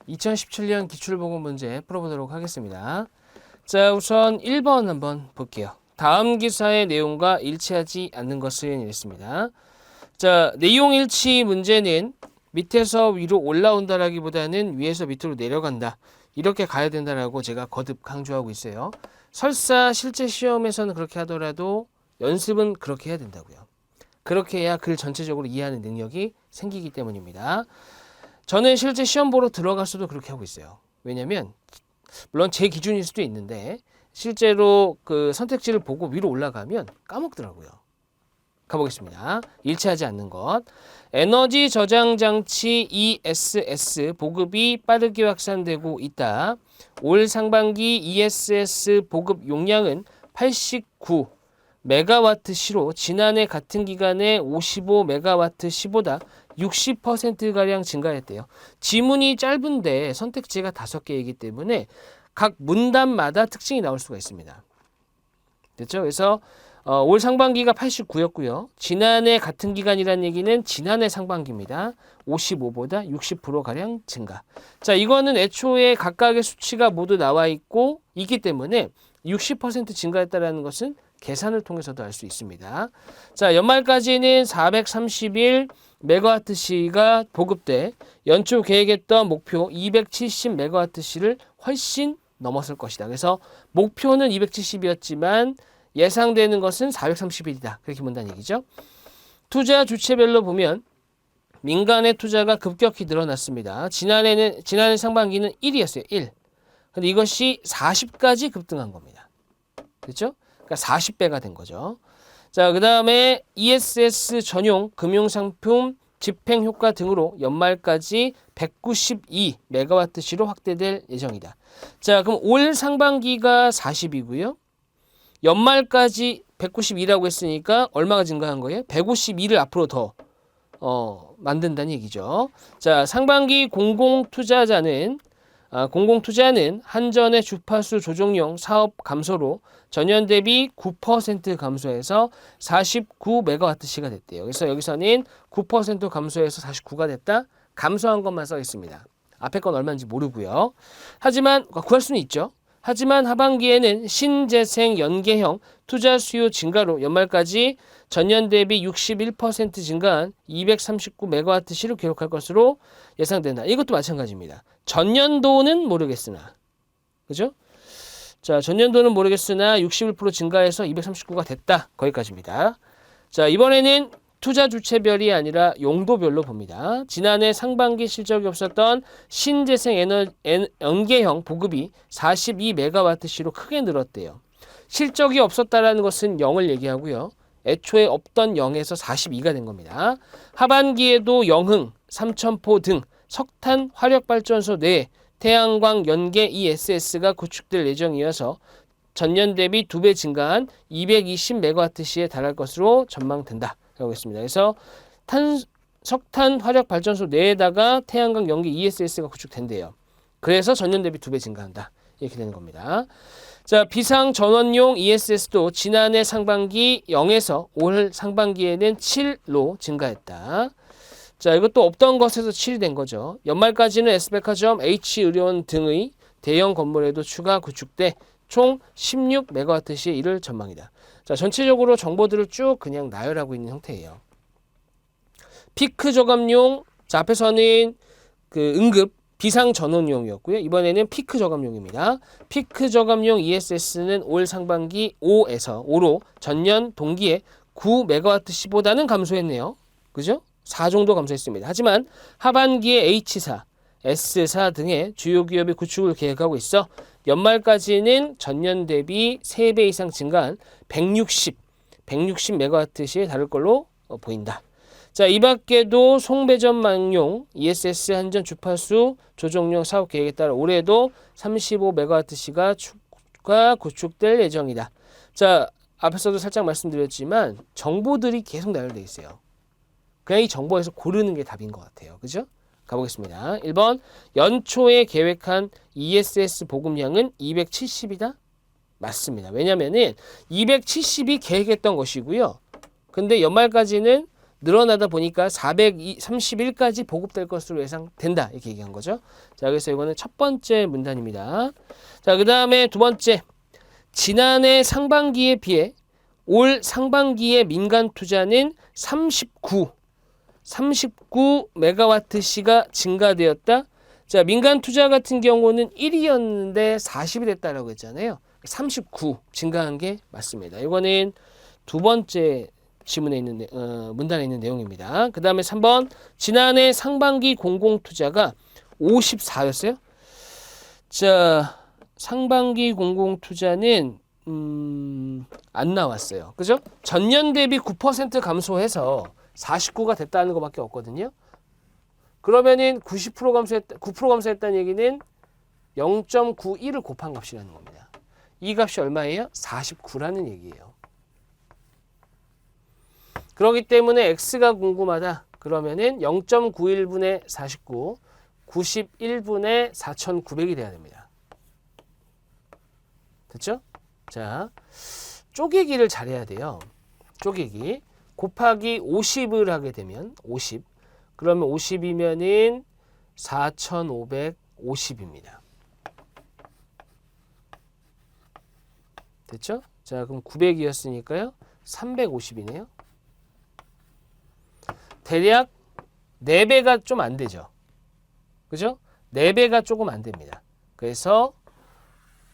2017년 기출보고 문제 풀어보도록 하겠습니다. 자, 우선 1번 한번 볼게요. 다음 기사의 내용과 일치하지 않는 것은 이랬습니다. 자, 내용 일치 문제는 밑에서 위로 올라온다라기보다는 위에서 밑으로 내려간다. 이렇게 가야 된다라고 제가 거듭 강조하고 있어요. 설사 실제 시험에서는 그렇게 하더라도 연습은 그렇게 해야 된다고요. 그렇게 해야 글 전체적으로 이해하는 능력이 생기기 때문입니다. 저는 실제 시험 보러 들어가서도 그렇게 하고 있어요. 왜냐면 물론 제 기준일 수도 있는데 실제로 그 선택지를 보고 위로 올라가면 까먹더라고요. 가보겠습니다. 일치하지 않는 것. 에너지 저장 장치 ESS 보급이 빠르게 확산되고 있다. 올 상반기 ESS 보급 용량은 89 메가와트/시로 지난해 같은 기간에 55 메가와트/시보다 60%가량 증가했대요. 지문이 짧은데 선택지가 5개이기 때문에 각 문단마다 특징이 나올 수가 있습니다. 됐죠? 그래서 올 상반기가 89였고요. 지난해 같은 기간이라는 얘기는 지난해 상반기입니다. 55보다 60%가량 증가. 자, 이거는 애초에 각각의 수치가 모두 나와 있기 때문에 60% 증가했다는 것은 계산을 통해서도 알 수 있습니다. 자, 연말까지는 431 메가와트시가 보급돼 연초 계획했던 목표 270 메가와트시를 훨씬 넘었을 것이다. 그래서 목표는 270이었지만 예상되는 것은 431이다. 그렇게 본다는 얘기죠. 투자 주체별로 보면 민간의 투자가 급격히 늘어났습니다. 지난해 상반기는 1이었어요. 1. 근데 이것이 40까지 급등한 겁니다. 그렇죠? 그러니까 40배가 된 거죠. 자, 그 다음에 ESS 전용 금융상품 집행효과 등으로 연말까지 192 메가와트시로 확대될 예정이다. 자, 그럼 올 상반기가 40이고요. 연말까지 192라고 했으니까 얼마가 증가한 거예요? 152를 앞으로 더 만든다는 얘기죠. 자, 상반기 공공투자는 한전의 주파수 조정용 사업 감소로 전년 대비 9% 감소해서 49 메가와트시가 됐대요. 그래서 여기서는 9% 감소해서 49가 됐다. 감소한 것만 써 있습니다. 앞에 건 얼마인지 모르고요. 하지만 구할 수는 있죠. 하지만 하반기에는 신재생 연계형 투자 수요 증가로 연말까지 전년 대비 61% 증가한 239 메가와트시를 기록할 것으로 예상된다. 이것도 마찬가지입니다. 전년도는 모르겠으나, 그죠? 자, 전년도는 모르겠으나 61% 증가해서 239가 됐다. 거기까지입니다. 자, 이번에는 투자 주체별이 아니라 용도별로 봅니다. 지난해 상반기 실적이 없었던 신재생 연계형 보급이 42 메가와트시로 크게 늘었대요. 실적이 없었다라는 것은 0을 얘기하고요. 애초에 없던 0에서 42가 된 겁니다. 하반기에도 영흥, 삼천포 등 석탄 화력발전소 내 태양광 연계 ESS가 구축될 예정이어서 전년 대비 2배 증가한 220 메가와트시에 달할 것으로 전망된다. 라고 했습니다. 그래서 석탄 화력 발전소 내에다가 태양광 연계 ESS가 구축된대요. 그래서 전년 대비 2배 증가한다. 이렇게 되는 겁니다. 자, 비상 전원용 ESS도 지난해 상반기 0에서 올 상반기에는 7로 증가했다. 자, 이것도 없던 것에서 7이 된 거죠. 연말까지는 S백화점, H의료원 등의 대형 건물에도 추가 구축돼 총 16 메가와트시에 이를 전망이다. 자, 전체적으로 정보들을 쭉 그냥 나열하고 있는 형태예요. 피크 저감용, 자, 앞에서는 그 응급 비상 전원용이었고요. 이번에는 피크 저감용입니다. 피크 저감용 ESS는 올 상반기 5로 전년 동기에 9 메가와트시보다는 감소했네요. 그죠? 4 정도 감소했습니다. 하지만 하반기에 H사, S사 등의 주요 기업이 구축을 계획하고 있어 연말까지는 전년 대비 3배 이상 증가한 160 메가와트시에 달할 걸로 보인다. 자, 이 밖에도 송배전망용 ESS 한전 주파수 조정용 사업 계획에 따라 올해도 35 메가와트시가 추가 구축될 예정이다. 자, 앞에서도 살짝 말씀드렸지만 정보들이 계속 나열되어 있어요. 그냥 이 정보에서 고르는 게 답인 것 같아요. 그죠? 가보겠습니다. 1번, 연초에 계획한 ESS 보급량은 270이다? 맞습니다. 왜냐면은 270이 계획했던 것이고요. 근데 연말까지는 늘어나다 보니까 431까지 보급될 것으로 예상된다. 이렇게 얘기한 거죠. 자, 그래서 이거는 첫 번째 문단입니다. 자, 그 다음에 두 번째. 지난해 상반기에 비해 올 상반기의 민간 투자는 39메가와트시가 증가되었다. 자, 민간 투자 같은 경우는 1이었는데 40이 됐다라고 했잖아요. 39 증가한 게 맞습니다. 이거는 두 번째 지문에 있는 문단에 있는 내용입니다. 그 다음에 3번 지난해 상반기 공공투자가 54였어요. 자, 상반기 공공투자는 안 나왔어요. 그죠? 전년 대비 9% 감소해서 49가 됐다는 것밖에 없거든요. 그러면은 90% 감소했다, 9% 감소했다는 얘기는 0.91을 곱한 값이라는 겁니다. 이 값이 얼마예요? 49라는 얘기예요. 그렇기 때문에 x가 궁금하다. 그러면은 0.91분의 49, 91분의 4,900이 돼야 됩니다. 됐죠? 자, 쪼개기를 잘해야 돼요. 쪼개기. 곱하기 50을 하게 되면 50. 그러면 50이면은 4,550입니다. 됐죠? 자, 그럼 900이었으니까요. 350이네요. 대략 4배가 좀 안 되죠. 그죠? 4배가 조금 안 됩니다. 그래서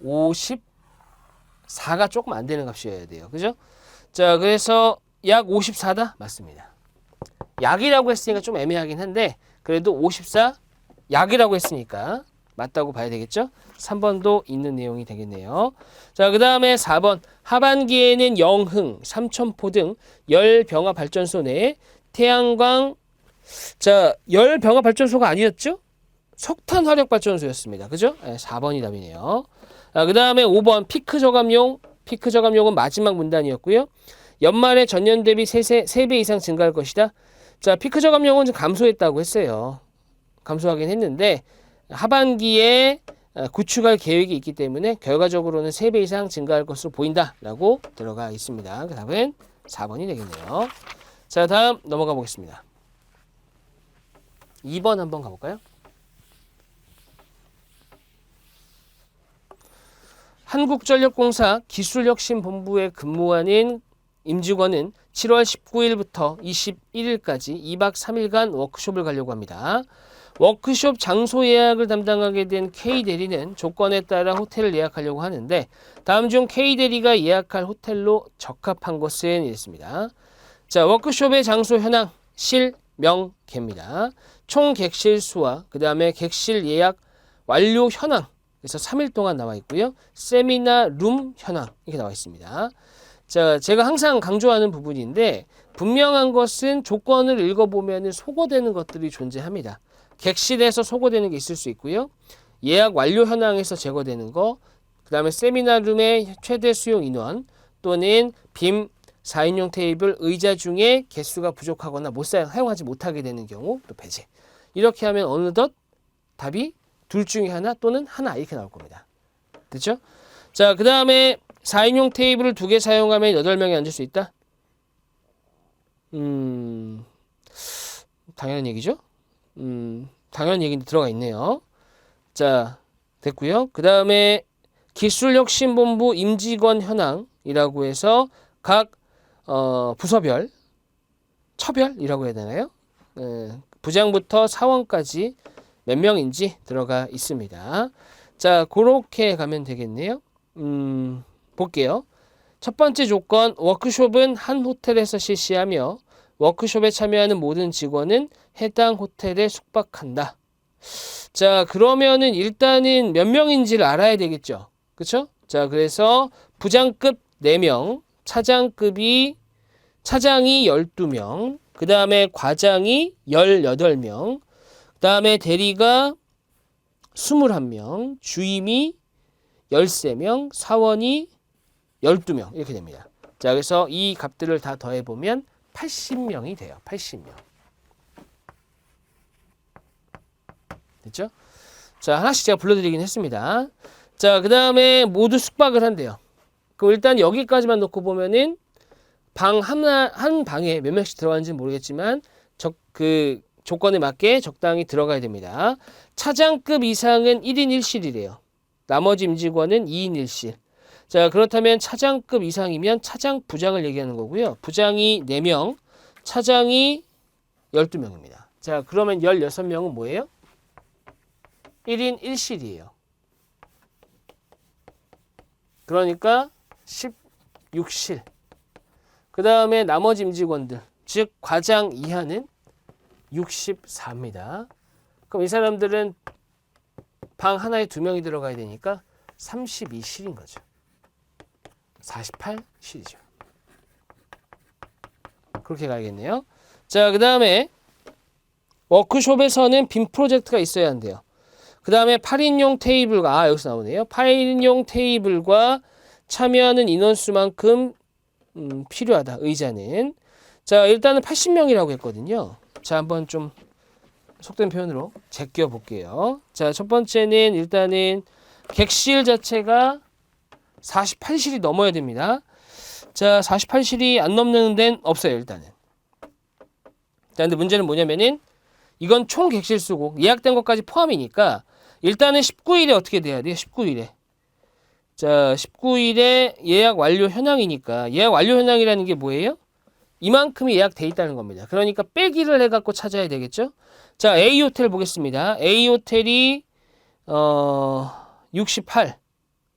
54가 조금 안 되는 값이어야 돼요. 그죠? 자, 그래서 약 54다? 맞습니다. 약이라고 했으니까 좀 애매하긴 한데 그래도 54 약이라고 했으니까 맞다고 봐야 되겠죠? 3번도 있는 내용이 되겠네요. 자, 그 다음에 4번 하반기에는 영흥, 삼천포 등 열병합발전소 내에 태양광, 자, 열병합발전소가 아니었죠? 석탄화력발전소였습니다. 그죠? 네, 4번이 답이네요. 그 다음에 5번 피크 저감용, 피크 저감용은 마지막 문단이었고요. 연말에 전년 대비 3배 이상 증가할 것이다. 자, 피크 저감용은 좀 감소했다고 했어요. 감소하긴 했는데 하반기에 구축할 계획이 있기 때문에 결과적으로는 3배 이상 증가할 것으로 보인다라고 들어가 있습니다. 그 답은 4번이 되겠네요. 자, 다음 넘어가 보겠습니다. 2번 한번 가볼까요? 한국전력공사 기술혁신본부에 근무하는 임직원은 7월 19일부터 21일까지 2박 3일간 워크숍을 가려고 합니다. 워크숍 장소 예약을 담당하게 된 K대리는 조건에 따라 호텔을 예약하려고 하는데 다음 중 K대리가 예약할 호텔로 적합한 것은 이랬습니다. 자, 워크숍의 장소 현황, 실, 명, 개입니다. 총 객실 수와 그 다음에 객실 예약 완료 현황, 그래서 3일 동안 나와 있고요. 세미나 룸 현황 이렇게 나와 있습니다. 자, 제가 항상 강조하는 부분인데 분명한 것은 조건을 읽어보면 소거되는 것들이 존재합니다. 객실에서 소거되는 게 있을 수 있고요. 예약 완료 현황에서 제거되는 거, 그 다음에 세미나룸의 최대 수용 인원 또는 빔 4인용 테이블, 의자 중에 개수가 부족하거나 사용하지 못하게 되는 경우 또 배제. 이렇게 하면 어느덧 답이 둘 중에 하나 또는 하나 이렇게 나올 겁니다. 됐죠? 자, 그 다음에 4인용 테이블을 2개 사용하면 8명이 앉을 수 있다? 당연한 얘기죠? 당연한 얘기인데 들어가 있네요. 자, 됐고요. 그 다음에 기술혁신본부 임직원 현황이라고 해서 각 부서별, 처별이라고 해야 되나요? 부장부터 사원까지 몇 명인지 들어가 있습니다. 자, 그렇게 가면 되겠네요. 볼게요. 첫 번째 조건, 워크숍은 한 호텔에서 실시하며 워크숍에 참여하는 모든 직원은 해당 호텔에 숙박한다. 자, 그러면은 일단은 몇 명인지를 알아야 되겠죠. 그쵸? 자, 그래서 부장급 4명, 차장이 12명, 그 다음에 과장이 18명, 그 다음에 대리가 21명, 주임이 13명, 사원이 12명 이렇게 됩니다. 자, 그래서 이 값들을 다 더해보면 80명이 돼요. 80명. 됐죠? 자, 하나씩 제가 불러드리긴 했습니다. 자, 그 다음에 모두 숙박을 한대요. 그럼 일단 여기까지만 놓고 보면은 방 한 방에 몇 명씩 들어가는지는 모르겠지만 그 조건에 맞게 적당히 들어가야 됩니다. 차장급 이상은 1인 1실이래요. 나머지 임직원은 2인 1실. 자, 그렇다면 차장급 이상이면 차장 부장을 얘기하는 거고요. 부장이 4명, 차장이 12명입니다. 자, 그러면 16명은 뭐예요? 1인 1실이에요. 그러니까 16실. 그 다음에 나머지 임직원들, 즉 과장 이하는 64입니다. 그럼 이 사람들은 방 하나에 2명이 들어가야 되니까 32실인 거죠. 48실이죠. 그렇게 가야겠네요. 자, 그 다음에 워크숍에서는 빔 프로젝트가 있어야 한대요. 그 다음에 8인용 테이블과 여기서 나오네요. 8인용 테이블과 참여하는 인원수만큼 필요하다. 의자는. 자, 일단은 80명이라고 했거든요. 자, 한번 좀 속된 표현으로 제껴 볼게요. 자, 첫 번째는 일단은 객실 자체가 48실이 넘어야 됩니다. 자, 48실이 안 넘는 데는 없어요, 일단은. 자, 근데 문제는 뭐냐면은 이건 총 객실 수고 예약된 것까지 포함이니까 일단은 19일에 어떻게 돼야 돼요? 19일에. 자, 19일에 예약 완료 현황이니까 예약 완료 현황이라는 게 뭐예요? 이만큼이 예약돼 있다는 겁니다. 그러니까 빼기를 해갖고 찾아야 되겠죠? 자, A 호텔 보겠습니다. A 호텔이 68,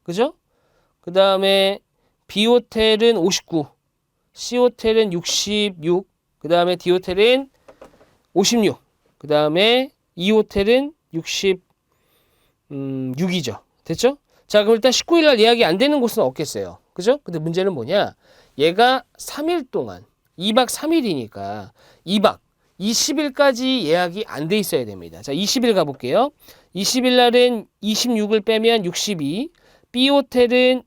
그죠? 그 다음에 B 호텔은 59, C 호텔은 66, 그 다음에 D 호텔은 56, 그 다음에 E 호텔은 66이죠. 됐죠? 자, 그럼 일단 19일날 예약이 안 되는 곳은 없겠어요. 그죠? 근데 문제는 뭐냐? 얘가 3일 동안 2박 3일이니까 2박 20일까지 예약이 안 돼 있어야 됩니다. 자, 20일 가볼게요. 20일 날은 26을 빼면 62, B 호텔은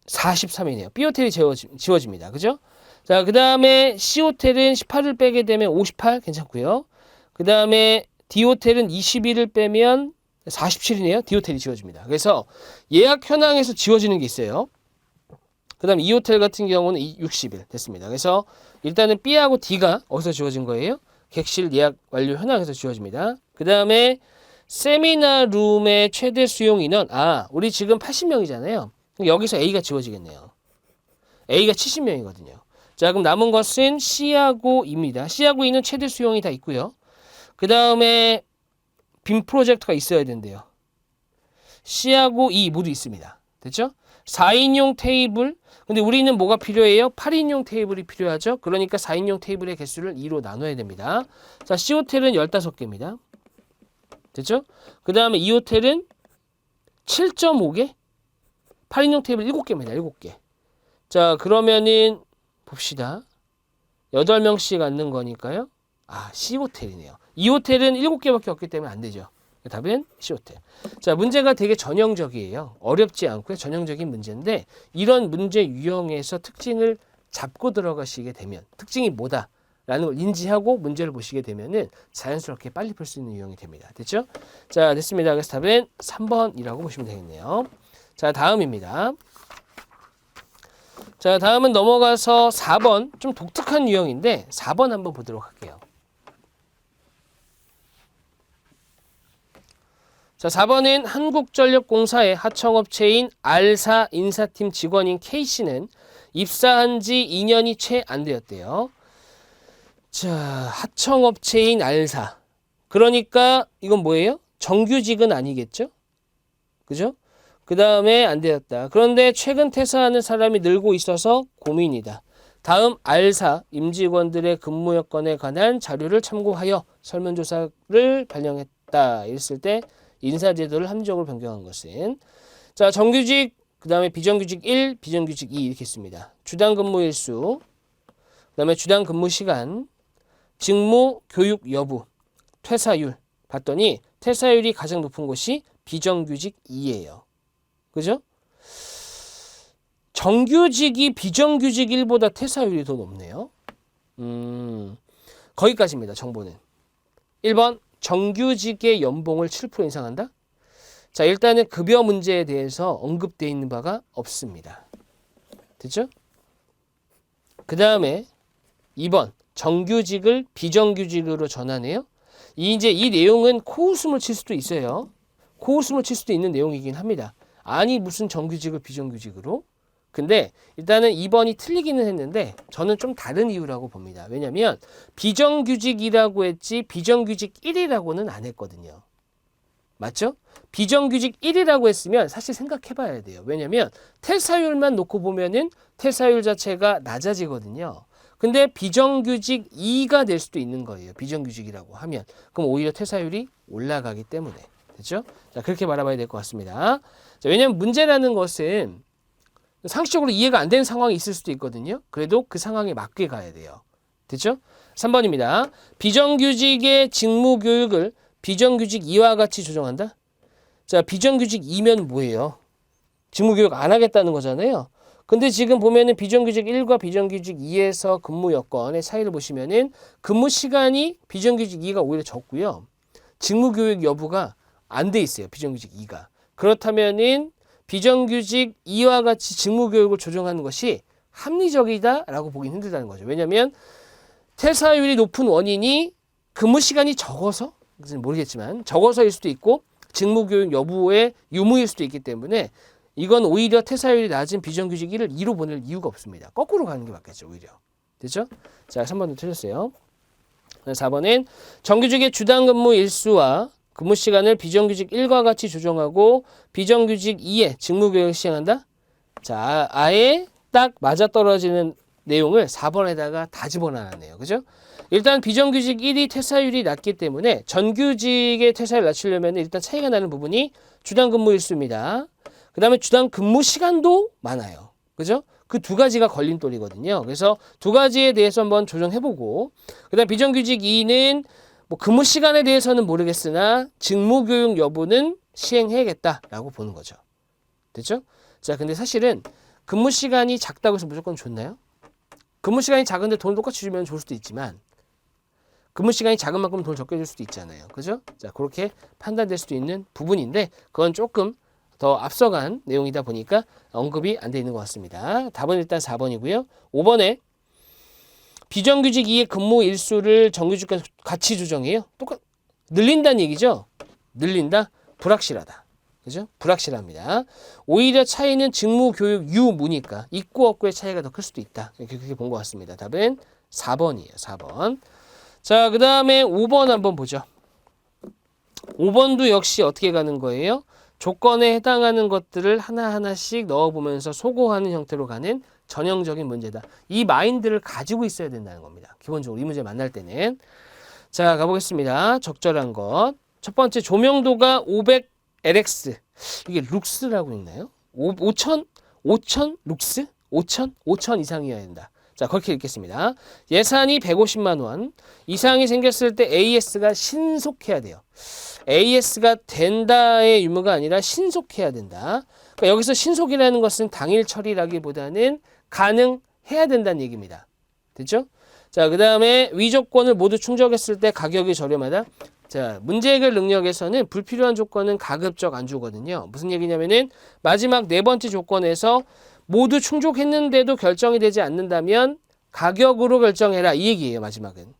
43이네요. B 호텔이 지워집니다. 그죠? 자, 그 다음에 C 호텔은 18을 빼게 되면 58 괜찮고요. 그 다음에 D 호텔은 21을 빼면 47이네요. D 호텔이 지워집니다. 그래서 예약 현황에서 지워지는 게 있어요. 그 다음에 E 호텔 같은 경우는 60일 됐습니다. 그래서 일단은 B하고 D가 어디서 지워진 거예요? 객실 예약 완료 현황에서 지워집니다. 그 다음에 세미나 룸의 최대 수용 인원. 우리 지금 80명이잖아요. 여기서 A가 지워지겠네요. A가 70명이거든요. 자, 그럼 남은 것은 C하고 E입니다. C하고 E는 최대 수용이 다 있고요. 그 다음에 빔 프로젝트가 있어야 된대요. C하고 E 모두 있습니다. 됐죠? 4인용 테이블. 근데 우리는 뭐가 필요해요? 8인용 테이블이 필요하죠. 그러니까 4인용 테이블의 개수를 2로 나눠야 됩니다. 자, C 호텔은 15개입니다. 됐죠? 그 다음에 E 호텔은 7.5개? 8인용 테이블 7개입니다. 7개. 자, 그러면은 봅시다. 8명씩 앉는 거니까요. C 호텔이네요. E 호텔은 7개밖에 없기 때문에 안 되죠. 답은 C 호텔. 자, 문제가 되게 전형적이에요. 어렵지 않고요. 전형적인 문제인데 이런 문제 유형에서 특징을 잡고 들어가시게 되면 특징이 뭐다? 라는 걸 인지하고 문제를 보시게 되면은 자연스럽게 빨리 풀 수 있는 유형이 됩니다. 됐죠? 자, 됐습니다. 그래서 답은 3번이라고 보시면 되겠네요. 자, 다음입니다. 자, 다음은 넘어가서 4번. 좀 독특한 유형인데 4번 한번 보도록 할게요. 자, 4번은 한국전력공사의 하청업체인 R사 인사팀 직원인 K씨는 입사한 지 2년이 채 안 되었대요. 자, 하청업체인 R사. 그러니까 이건 뭐예요? 정규직은 아니겠죠? 그죠? 그 다음에 안 되었다. 그런데 최근 퇴사하는 사람이 늘고 있어서 고민이다. 다음 R사 임직원들의 근무 여건에 관한 자료를 참고하여 설문조사를 발령했다. 이랬을 때 인사제도를 함정으로 변경한 것은 자, 정규직, 그 다음에 비정규직 1, 비정규직 2 이렇게 있습니다. 주당 근무 일수, 그 다음에 주당 근무 시간, 직무, 교육 여부, 퇴사율 봤더니 퇴사율이 가장 높은 곳이 비정규직 2예요. 그죠? 정규직이 비정규직 1보다 퇴사율이 더 높네요. 거기까지입니다. 정보는. 1번 정규직의 연봉을 7% 인상한다? 자, 일단은 급여 문제에 대해서 언급되어 있는 바가 없습니다. 됐죠? 그 다음에 2번 정규직을 비정규직으로 전환해요. 이제 이 내용은 코웃음을 칠 수도 있어요. 코웃음을 칠 수도 있는 내용이긴 합니다. 아니 무슨 정규직을 비정규직으로? 근데 일단은 2번이 틀리기는 했는데 저는 좀 다른 이유라고 봅니다. 왜냐하면 비정규직이라고 했지 비정규직 1이라고는 안 했거든요. 맞죠? 비정규직 1이라고 했으면 사실 생각해 봐야 돼요. 왜냐하면 퇴사율만 놓고 보면은 퇴사율 자체가 낮아지거든요. 근데 비정규직 2가 될 수도 있는 거예요. 비정규직이라고 하면. 그럼 오히려 퇴사율이 올라가기 때문에. 됐죠? 자, 그렇게 바라봐야 될 것 같습니다. 자, 왜냐하면 문제라는 것은 상식적으로 이해가 안 되는 상황이 있을 수도 있거든요. 그래도 그 상황에 맞게 가야 돼요. 됐죠? 3번입니다. 비정규직의 직무 교육을 비정규직 2와 같이 조정한다? 자, 비정규직 2면 뭐예요? 직무 교육 안 하겠다는 거잖아요. 근데 지금 보면은 비정규직 1과 비정규직 2에서 근무 여건의 차이를 보시면은 근무 시간이 비정규직 2가 오히려 적고요. 직무 교육 여부가 안 돼 있어요. 비정규직 2가. 그렇다면은 비정규직 2와 같이 직무 교육을 조정하는 것이 합리적이다라고 보긴 힘들다는 거죠. 왜냐하면 퇴사율이 높은 원인이 근무 시간이 적어서 모르겠지만 적어서일 수도 있고 직무 교육 여부의 유무일 수도 있기 때문에 이건 오히려 퇴사율이 낮은 비정규직 1을 2로 보낼 이유가 없습니다. 거꾸로 가는 게 맞겠죠. 오히려. 됐죠? 자, 3번도 틀렸어요. 4번은 정규직의 주당 근무 일수와 근무 시간을 비정규직 1과 같이 조정하고 비정규직 2에 직무 교육을 시행한다. 자, 아예 딱 맞아떨어지는 내용을 4번에다가 다 집어넣었네요. 그죠? 일단 비정규직 1이 퇴사율이 낮기 때문에 전규직의 퇴사율을 낮추려면 일단 차이가 나는 부분이 주당 근무 일수입니다. 그 다음에 주당 근무 시간도 많아요. 그죠? 그 두 가지가 걸림돌이거든요. 그래서 두 가지에 대해서 한번 조정해보고, 그 다음 비정규직 2는 뭐 근무 시간에 대해서는 모르겠으나 직무 교육 여부는 시행해야겠다라고 보는 거죠. 됐죠? 자, 근데 사실은 근무 시간이 작다고 해서 무조건 좋나요? 근무 시간이 작은데 돈을 똑같이 주면 좋을 수도 있지만 근무 시간이 작은 만큼 돈을 적게 줄 수도 있잖아요. 그죠? 자, 그렇게 판단될 수도 있는 부분인데 그건 조금 더 앞서간 내용이다 보니까 언급이 안 돼 있는 것 같습니다. 답은 일단 4번이고요. 5번에 비정규직 2의 근무 일수를 정규직과 같이 조정해요. 늘린다는 얘기죠. 늘린다? 불확실하다. 그죠? 불확실합니다. 오히려 차이는 직무 교육 유무니까 있고 없고의 차이가 더 클 수도 있다. 그렇게 본 것 같습니다. 답은 4번이에요. 4번. 자, 그 다음에 5번 한번 보죠. 5번도 역시 어떻게 가는 거예요? 조건에 해당하는 것들을 하나하나씩 넣어보면서 소거하는 형태로 가는 전형적인 문제다. 이 마인드를 가지고 있어야 된다는 겁니다. 기본적으로 이 문제 만날 때는. 자, 가보겠습니다. 적절한 것. 첫 번째, 조명도가 500LX. 이게 룩스라고 있나요? 5000 룩스? 5000 이상이어야 된다. 자, 그렇게 읽겠습니다. 예산이 150만 원 이상이 생겼을 때 AS가 신속해야 돼요. AS가 된다의 유무가 아니라 신속해야 된다. 그러니까 여기서 신속이라는 것은 당일 처리라기보다는 가능해야 된다는 얘기입니다. 됐죠? 자, 그 다음에 위조건을 모두 충족했을 때 가격이 저렴하다. 자, 문제 해결 능력에서는 불필요한 조건은 가급적 안 주거든요. 무슨 얘기냐면은 마지막 네 번째 조건에서 모두 충족했는데도 결정이 되지 않는다면 가격으로 결정해라. 이 얘기예요. 마지막은.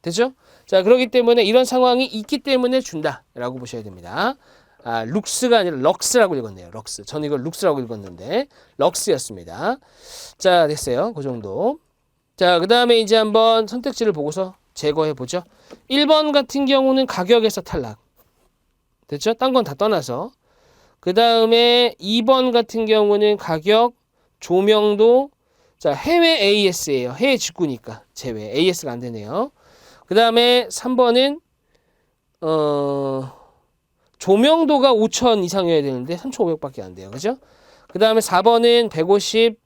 됐죠? 자, 그렇기 때문에 이런 상황이 있기 때문에 준다라고 보셔야 됩니다. 아, 룩스가 아니라 럭스라고 읽었네요. 럭스. 저는 이걸 룩스라고 읽었는데 럭스였습니다. 자, 됐어요. 그 정도. 자, 그 다음에 이제 한번 선택지를 보고서 제거해 보죠. 1번 같은 경우는 가격에서 탈락. 됐죠? 딴 건 다 떠나서. 그 다음에 2번 같은 경우는 가격, 조명도, 자, 해외 AS예요. 해외 직구니까 제외. AS가 안 되네요. 그 다음에 3번은 조명도가 5,000 이상이어야 되는데 3,500밖에 안 돼요. 그죠? 그 다음에 4번은 150,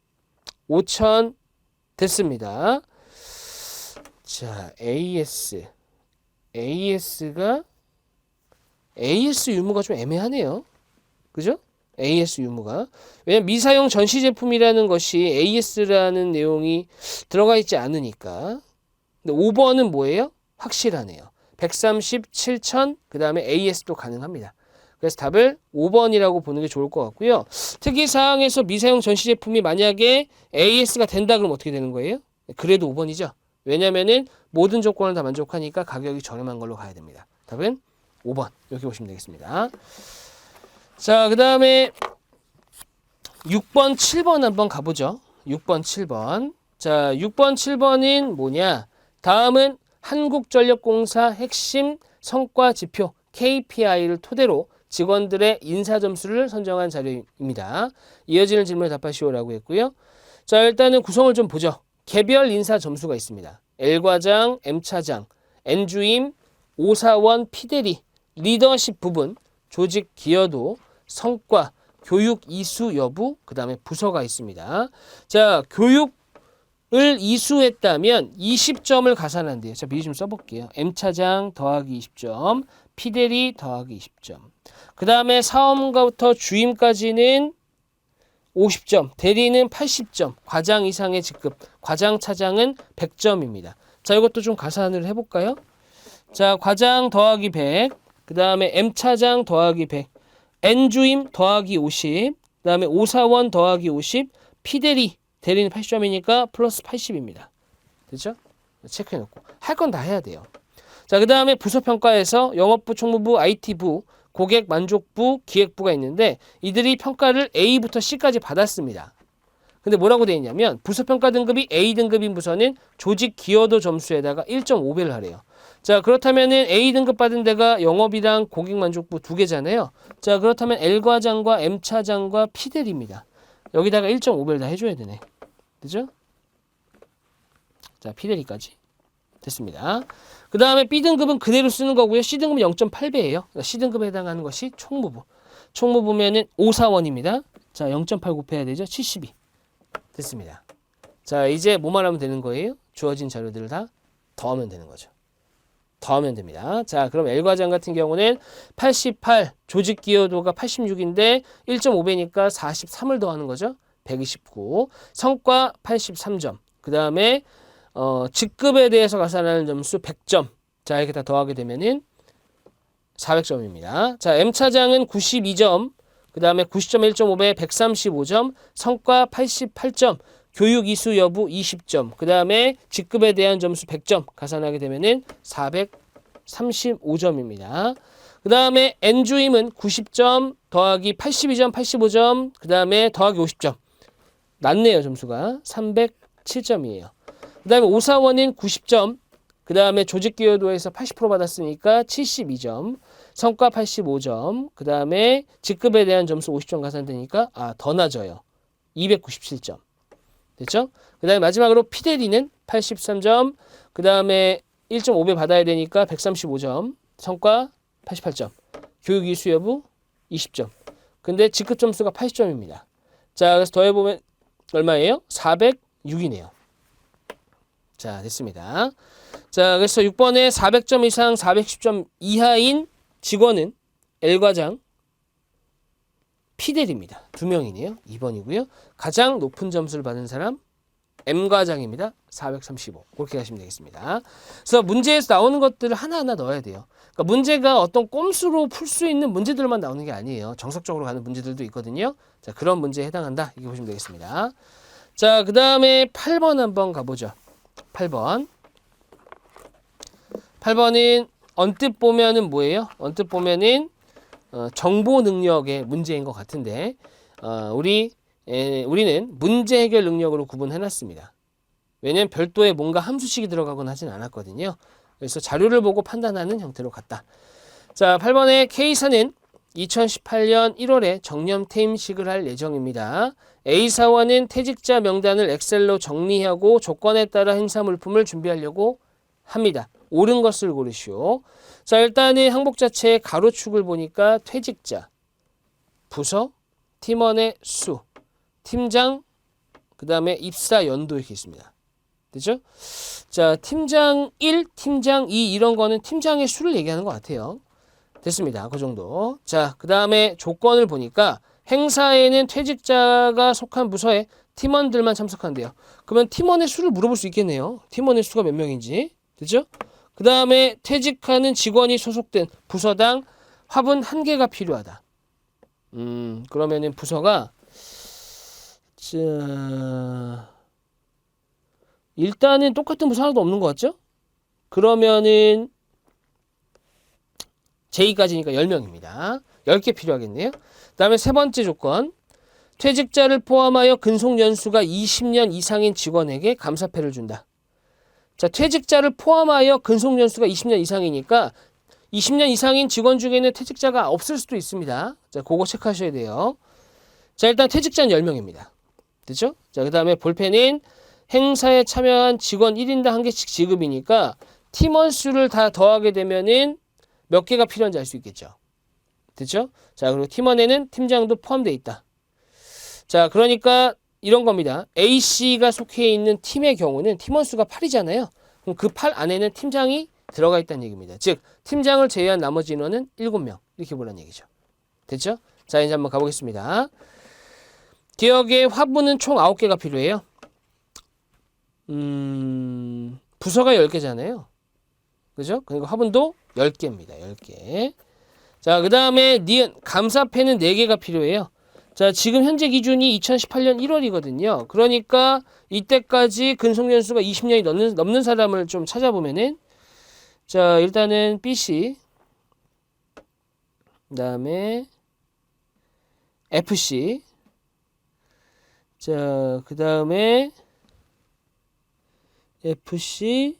5,000 됐습니다. 자, AS가 AS 유무가 좀 애매하네요. 그죠? AS 유무가. 왜냐면 미사용 전시 제품이라는 것이 AS라는 내용이 들어가 있지 않으니까. 근데 5번은 뭐예요? 확실하네요. 137,000 그 다음에 AS도 가능합니다. 그래서 답을 5번이라고 보는 게 좋을 것 같고요. 특이사항에서 미사용 전시 제품이 만약에 AS가 된다 그러면 어떻게 되는 거예요? 그래도 5번이죠. 왜냐면은 모든 조건을 다 만족하니까 가격이 저렴한 걸로 가야 됩니다. 답은 5번 이렇게 보시면 되겠습니다. 자, 그 다음에 6번, 7번 한번 가보죠. 6번, 7번. 자, 6번, 7번은 뭐냐? 다음은 한국전력공사 핵심 성과 지표 KPI를 토대로 직원들의 인사 점수를 선정한 자료입니다. 이어지는 질문에 답하시오라고 했고요. 자, 일단은 구성을 좀 보죠. 개별 인사 점수가 있습니다. L과장, M차장, N주임, 오사원, 피대리, 리더십 부분, 조직 기여도, 성과, 교육 이수 여부, 그 다음에 부서가 있습니다. 자, 교육을 이수했다면 20점을 가산한대요. 자, 미리 좀 써볼게요. M차장 더하기 20점, 피대리 더하기 20점. 그 다음에 사업가부터 주임까지는 50점, 대리는 80점, 과장 이상의 직급, 과장 차장은 100점입니다. 자, 이것도 좀 가산을 해볼까요? 자, 과장 더하기 100, 그 다음에 M차장 더하기 100, N주임 더하기 50, 그 다음에 오사원 더하기 50, 피대리, 대리는 80점이니까 플러스 80입니다. 됐죠? 체크해놓고. 할 건 다 해야 돼요. 자, 그 다음에 부서평가에서 영업부, 총무부, IT부, 고객만족부, 기획부가 있는데 이들이 평가를 A부터 C까지 받았습니다. 근데 뭐라고 되어 있냐면 부서평가 등급이 A 등급인 부서는 조직 기여도 점수에다가 1.5배를 하래요. 자, 그렇다면은 A 등급 받은 데가 영업이랑 고객만족부 두 개잖아요. 자, 그렇다면 L과장과 M차장과 P대리입니다. 여기다가 1.5배를 다 해줘야 되네. 그죠? 자, P대리까지 됐습니다. 그 다음에 B등급은 그대로 쓰는 거고요. C등급은 0.8배예요. C등급에 해당하는 것이 총무부. 총무부면은 오사원입니다. 자, 0.8 곱해야 되죠. 72. 됐습니다. 자, 이제 뭐만 하면 되는 거예요? 주어진 자료들을 다 더하면 되는 거죠. 더하면 됩니다. 자, 그럼 L과장 같은 경우는 88, 조직 기여도가 86인데 1.5배니까 43을 더하는 거죠. 129. 성과 83점. 그 다음에 직급에 대해서 가산하는 점수 100점. 자, 이렇게 다 더하게 되면은 400점입니다. 자, M차장은 92점. 그 다음에 90점 1.5배 135점. 성과 88점. 교육 이수 여부 20점. 그 다음에 직급에 대한 점수 100점. 가산하게 되면은 435점입니다. 그 다음에 N주임은 90점 더하기 82점 85점. 그 다음에 더하기 50점. 낮네요, 점수가. 307점이에요. 그 다음에 오사원인 90점, 그 다음에 조직기여도에서 80% 받았으니까 72점, 성과 85점, 그 다음에 직급에 대한 점수 50점 가산되니까 더 낮아요. 297점. 됐죠? 그 다음에 마지막으로 피대리는 83점, 그 다음에 1.5배 받아야 되니까 135점, 성과 88점, 교육 이수 여부 20점. 근데 직급 점수가 80점입니다. 자, 그래서 더해보면 얼마예요? 406이네요. 자, 됐습니다. 자, 그래서 6번에 400점 이상 410점 이하인 직원은 L과장, P대리입니다. 2명이네요. 2번이고요. 가장 높은 점수를 받은 사람 M과장입니다. 435. 그렇게 하시면 되겠습니다. 그래서 문제에서 나오는 것들을 하나하나 넣어야 돼요. 그러니까 문제가 어떤 꼼수로 풀 수 있는 문제들만 나오는 게 아니에요. 정석적으로 가는 문제들도 있거든요. 자, 그런 문제에 해당한다. 이렇게 보시면 되겠습니다. 자, 그 다음에 8번 한번 가보죠. 8번. 8번은 언뜻 보면은 뭐예요? 언뜻 보면은 정보 능력의 문제인 것 같은데 우리는 문제 해결 능력으로 구분해놨습니다. 왜냐하면 별도의 뭔가 함수식이 들어가거나 하진 않았거든요. 그래서 자료를 보고 판단하는 형태로 갔다. 자, 8번의 K사는 2018년 1월에 정년 퇴임식을 할 예정입니다. A사원은 퇴직자 명단을 엑셀로 정리하고 조건에 따라 행사 물품을 준비하려고 합니다. 옳은 것을 고르시오. 자, 일단은 항목 자체의 가로축을 보니까 퇴직자, 부서, 팀원의 수, 팀장, 그 다음에 입사 연도 이렇게 있습니다. 되죠? 자, 팀장 1, 팀장 2 이런 거는 팀장의 수를 얘기하는 것 같아요. 됐습니다. 그 정도. 자, 그 다음에 조건을 보니까 행사에는 퇴직자가 속한 부서에 팀원들만 참석한대요. 그러면 팀원의 수를 물어볼 수 있겠네요. 팀원의 수가 몇 명인지. 됐죠? 그 다음에 퇴직하는 직원이 소속된 부서당 화분 1개가 필요하다. 그러면은 부서가 일단은 똑같은 부수 하나도 없는 것 같죠? 그러면은 J까지니까 10명입니다. 10개 필요하겠네요. 그 다음에 세 번째 조건. 퇴직자를 포함하여 근속 연수가 20년 이상인 직원에게 감사패를 준다. 자, 퇴직자를 포함하여 근속 연수가 20년 이상이니까 20년 이상인 직원 중에는 퇴직자가 없을 수도 있습니다. 자, 그거 체크하셔야 돼요. 자, 일단 퇴직자는 10명입니다. 됐죠? 자, 그 다음에 볼펜은 행사에 참여한 직원 1인당 1개씩 지급이니까 팀원 수를 다 더하게 되면은 몇 개가 필요한지 알 수 있겠죠. 됐죠? 자, 그리고 팀원에는 팀장도 포함되어 있다. 자, 그러니까 이런 겁니다. A씨가 속해 있는 팀의 경우는 팀원 수가 8이잖아요. 그럼 그 8 안에는 팀장이 들어가 있다는 얘기입니다. 즉, 팀장을 제외한 나머지 인원은 7명. 이렇게 보라는 얘기죠. 됐죠? 자, 이제 한번 가보겠습니다. 기억의 화분은 총 9개가 필요해요. 부서가 10개잖아요. 그죠? 그러니까 화분도 10개입니다. 10개. 자, 그 다음에 니은, 감사패는 4개가 필요해요. 자, 지금 현재 기준이 2018년 1월이거든요. 그러니까 이때까지 근속연수가 20년이 넘는 사람을 좀 찾아보면은, 자, 일단은 B씨, 그 다음에 FC, 자, 그 다음에 FC,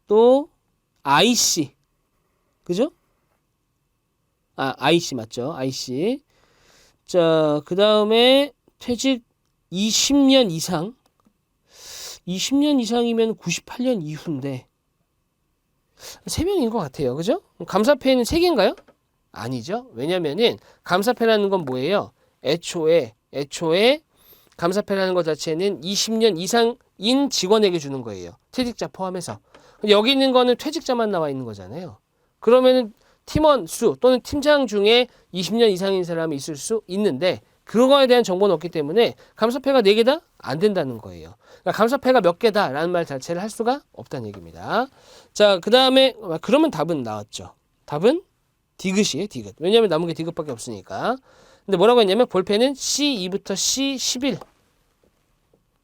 또 IC, 그죠? 아, IC 맞죠? IC. 자, 그 다음에 퇴직 20년 이상. 20년 이상이면 98년 이후인데 3명인 것 같아요. 그죠? 감사패는 3개인가요? 아니죠. 왜냐면은 감사패라는 건 뭐예요? 애초에 감사패라는 것 자체는 20년 이상인 직원에게 주는 거예요. 퇴직자 포함해서. 근데 여기 있는 거는 퇴직자만 나와 있는 거잖아요. 그러면은 팀원 수 또는 팀장 중에 20년 이상인 사람이 있을 수 있는데 그거에 대한 정보는 없기 때문에 감사패가 4개다? 안 된다는 거예요. 그러니까 감사패가 몇 개다라는 말 자체를 할 수가 없다는 얘기입니다. 자, 그 다음에 그러면 답은 나왔죠. 답은 디귿이에요. 디귿. 왜냐하면 남은 게 디귿밖에 없으니까. 근데 뭐라고 했냐면 볼펜은 C2부터 C11.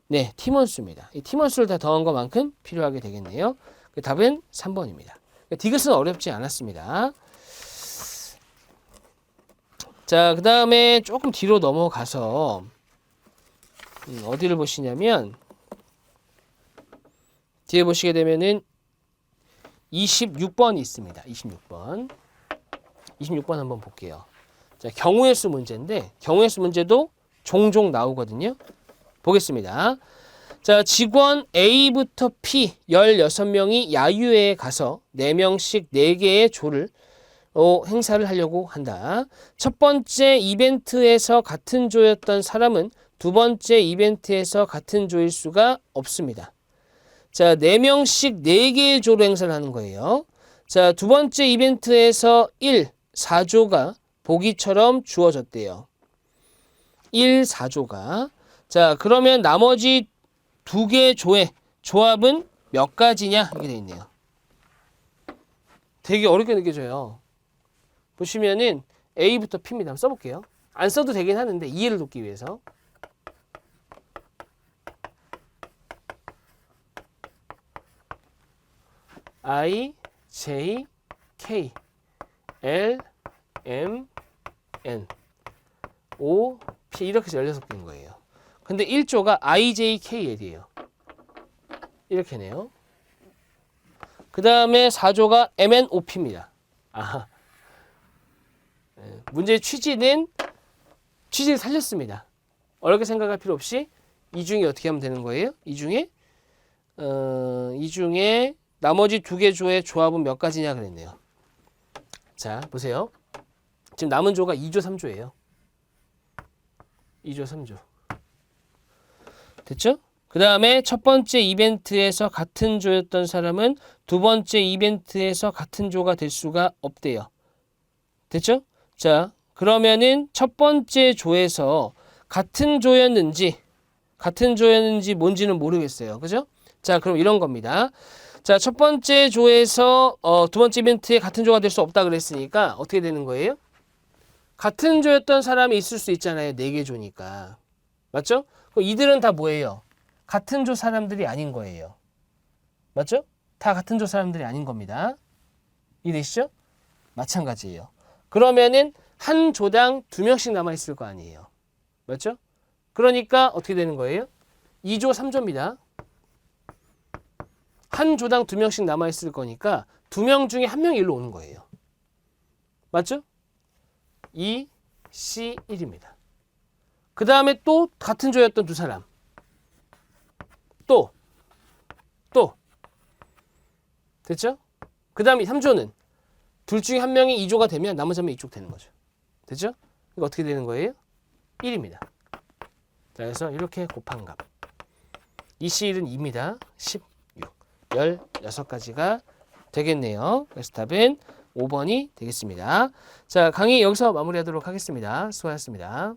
네, 팀원 수입니다. 이 팀원 수를 다 더한 것만큼 필요하게 되겠네요. 그 답은 3번입니다. 디귿은 어렵지 않았습니다. 자, 그 다음에 조금 뒤로 넘어가서 어디를 보시냐면 뒤에 보시게 되면은 26번이 있습니다. 26번. 26번 한번 볼게요. 자, 경우의 수 문제인데 경우의 수 문제도 종종 나오거든요. 보겠습니다. 자, 직원 A부터 P 16명이 야유회에 가서 4명씩 4개의 조를 행사를 하려고 한다. 첫 번째 이벤트에서 같은 조였던 사람은 두 번째 이벤트에서 같은 조일 수가 없습니다. 자, 4명씩 4개의 조로 행사를 하는 거예요. 자, 두 번째 이벤트에서 4조가 보기처럼 주어졌대요. 4조가. 자, 그러면 나머지 2개의 조의 조합은 몇 가지냐? 이렇게 되어 있네요. 되게 어렵게 느껴져요. 보시면은 A부터 P입니다. 한번 써볼게요. 안 써도 되긴 하는데 이해를 돕기 위해서. I, J, K, L, M, N, O, P 이렇게 해서 16개인 거예요. 근데 1조가 I, J, K, L이에요. 이렇게네요. 그 다음에 4조가 M, N, O, P입니다. 아하. 문제의 취지를 살렸습니다. 어렵게 생각할 필요 없이 이 중에 어떻게 하면 되는 거예요? 이 중에 나머지 2개 조의 조합은 몇 가지냐 그랬네요. 자, 보세요. 지금 남은 조가 2조, 3조예요. 2조, 3조. 됐죠? 그 다음에 첫 번째 이벤트에서 같은 조였던 사람은 두 번째 이벤트에서 같은 조가 될 수가 없대요. 됐죠? 자, 그러면은 첫 번째 조에서 같은 조였는지 뭔지는 모르겠어요. 그죠? 자, 그럼 이런 겁니다. 자, 첫 번째 조에서 두 번째 이벤트에 같은 조가 될 수 없다 그랬으니까 어떻게 되는 거예요? 같은 조였던 사람이 있을 수 있잖아요. 4개 조니까. 맞죠? 그럼 이들은 다 뭐예요? 같은 조 사람들이 아닌 거예요. 맞죠? 다 같은 조 사람들이 아닌 겁니다. 이해되시죠? 마찬가지예요. 그러면은 한 조당 2명씩 남아있을 거 아니에요. 맞죠? 그러니까 어떻게 되는 거예요? 2조 3조입니다. 한 조당 2명씩 남아있을 거니까 2명 중에 1명이 일로 오는 거예요. 맞죠? 2, C, 1입니다. 그 다음에 또 같은 조였던 두 사람. 또. 됐죠? 그 다음에 3조는 둘 중에 1명이 2조가 되면 나머지 1명이 이쪽 되는 거죠. 됐죠? 이거 어떻게 되는 거예요? 1입니다. 자, 그래서 이렇게 곱한 값. 2C1은 2입니다. 16. 16가지가 되겠네요. 그래서 답은 5번이 되겠습니다. 자, 강의 여기서 마무리하도록 하겠습니다. 수고하셨습니다.